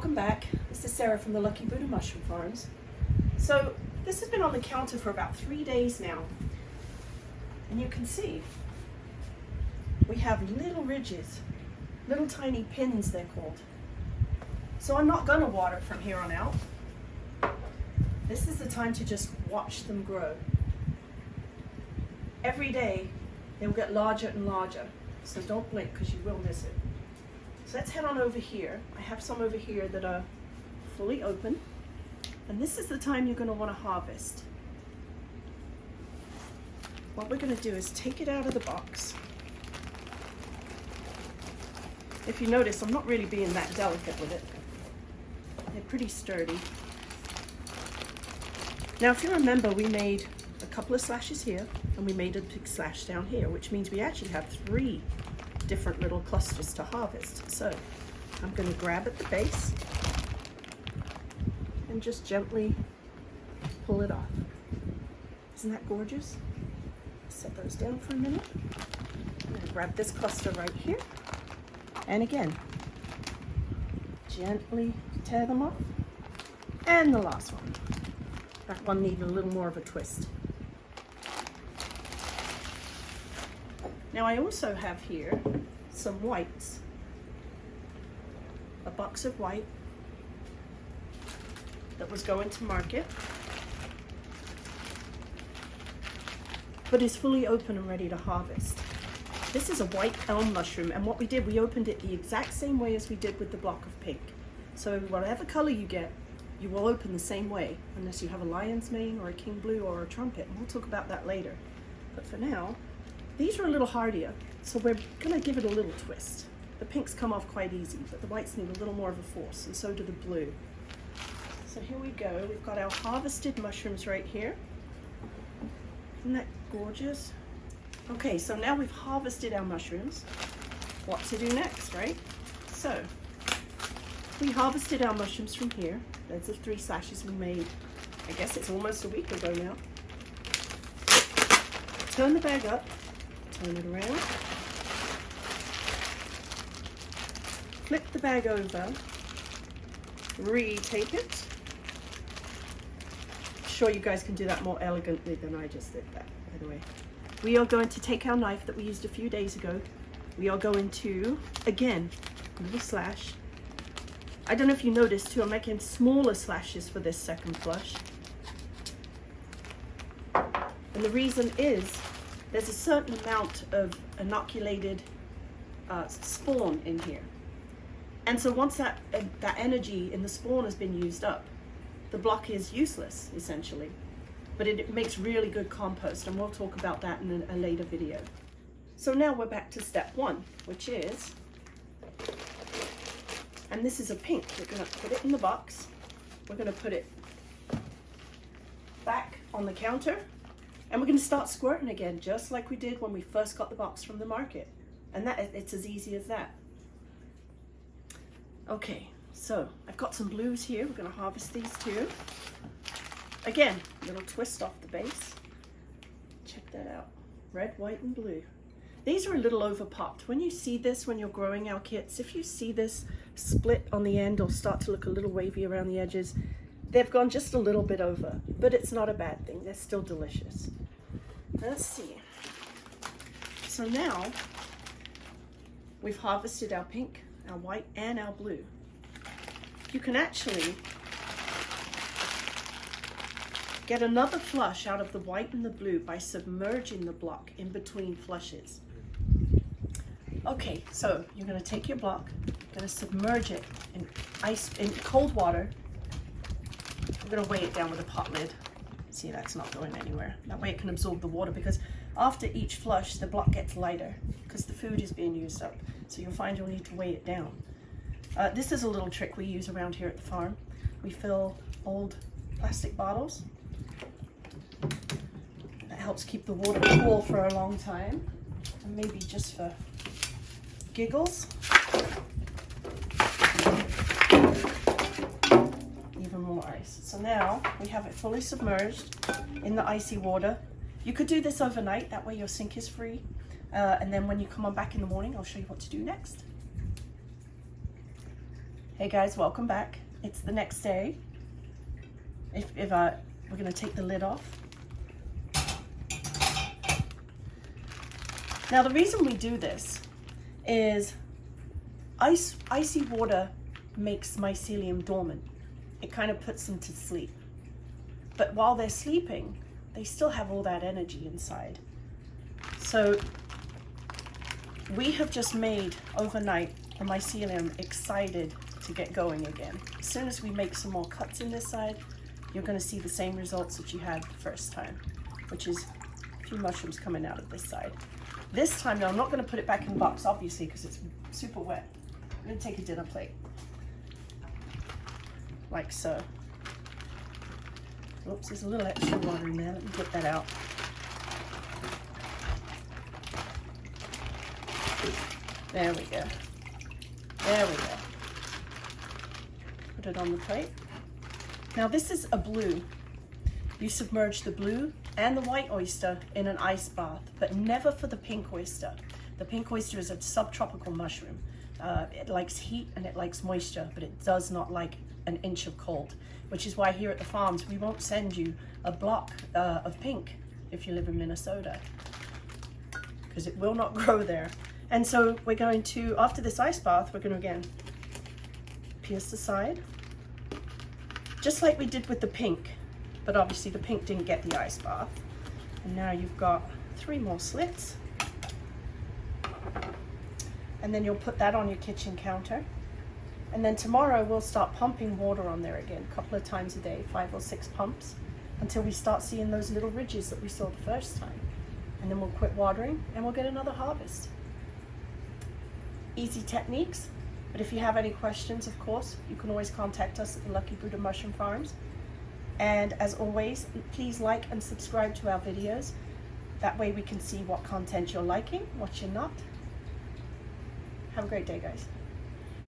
welcome back. This is Sarah from the Lucky Buddha Mushroom Farms. So this has been on the counter for about 3 days now, and you can see we have little ridges, little tiny pins they're called. So I'm not going to water from here on out. This is the time to just watch them grow. Every day they'll get larger and larger, so don't blink because you will miss it. So let's head on over here. I have some over here that are fully open, and this is the time you're going to want to harvest. What we're going to do is take it out of the box. If you notice, I'm not really being that delicate with it. They're pretty sturdy. Now if you remember, we made a couple of slashes here and we made a big slash down here, which means we actually have 3 different little clusters to harvest. So I'm going to grab at the base and just gently pull it off. Isn't that gorgeous? Set those down for a minute. I'm going to grab this cluster right here, and again gently tear them off. And the last one. That one needed a little more of a twist. Now I also have here some whites, a box of white that was going to market, but is fully open and ready to harvest. This is a white elm mushroom, and what we did, we opened it the exact same way as we did with the block of pink. So whatever color you get, you will open the same way, unless you have a lion's mane or a king blue or a trumpet, and we'll talk about that later. But for now, these are a little hardier, so we're going to give it a little twist. The pinks come off quite easy, but the whites need a little more of a force, and so do the blue. So here we go. We've got our harvested mushrooms right here. Isn't that gorgeous? Okay, so now we've harvested our mushrooms. What to do next, right? So we harvested our mushrooms from here. There's the 3 slashes we made. I guess it's almost a week ago now. Turn the bag up. Turn it around, flip the bag over, re-tape it. I'm sure you guys can do that more elegantly than I just did that, by the way. We are going to take our knife that we used a few days ago. We are going to, again, a little slash. I don't know if you noticed too, I'm making smaller slashes for this second flush. And the reason is, there's a certain amount of inoculated spawn in here. And so once that energy in the spawn has been used up, the block is useless, essentially. But it makes really good compost, and we'll talk about that in a later video. So now we're back to step 1, which is, and this is a pink, we're going to put it in the box. We're going to put it back on the counter. And we're going to start squirting again, just like we did when we first got the box from the market. And it's as easy as that. Okay, so I've got some blues here. We're going to harvest these too. Again, a little twist off the base. Check that out. Red, white, and blue. These are a little over popped. When you see this, when you're growing our kits, if you see this split on the end or start to look a little wavy around the edges, they've gone just a little bit over, but it's not a bad thing. They're still delicious. Let's see. So now we've harvested our pink, our white, and our blue. You can actually get another flush out of the white and the blue by submerging the block in between flushes. Okay, so you're going to take your block, going to submerge it in cold water. I'm going to weigh it down with a pot lid. See, that's not going anywhere. That way it can absorb the water, because after each flush the block gets lighter because the food is being used up. So you'll find you'll need to weigh it down. This is a little trick we use around here at the farm. We fill old plastic bottles. That helps keep the water cool for a long time. And maybe just for giggles. Even more ice. So now we have it fully submerged in the icy water. You could do this overnight, that way your sink is free. And then when you come on back in the morning, I'll show you what to do next. Hey guys, welcome back. It's the next day. We're gonna take the lid off. Now the reason we do this is icy water makes mycelium dormant. It kind of puts them to sleep. But while they're sleeping, they still have all that energy inside. So we have just made overnight the mycelium excited to get going again. As soon as we make some more cuts in this side, you're going to see the same results that you had the first time, which is a few mushrooms coming out of this side. This time, now I'm not going to put it back in the box, obviously, because it's super wet. I'm going to take a dinner plate, like so. Oops, there's a little extra water in there. Let me get that out. There we go. There we go. Put it on the plate. Now this is a blue. You submerge the blue and the white oyster in an ice bath, but never for the pink oyster. The pink oyster is a subtropical mushroom. It likes heat and it likes moisture, but it does not like an inch of cold, which is why here at the farms we won't send you a block of pink if you live in Minnesota, because it will not grow there. And so we're going to, after this ice bath, we're going to again pierce the side, just like we did with the pink, but obviously the pink didn't get the ice bath. And now you've got 3 more slits. And then you'll put that on your kitchen counter. And then tomorrow we'll start pumping water on there again, a couple of times a day, 5 or 6 pumps, until we start seeing those little ridges that we saw the first time. And then we'll quit watering and we'll get another harvest. Easy techniques, but if you have any questions, of course, you can always contact us at the Lucky Buddha Mushroom Farms. And as always, please like and subscribe to our videos. That way we can see what content you're liking, what you're not. Have a great day, guys.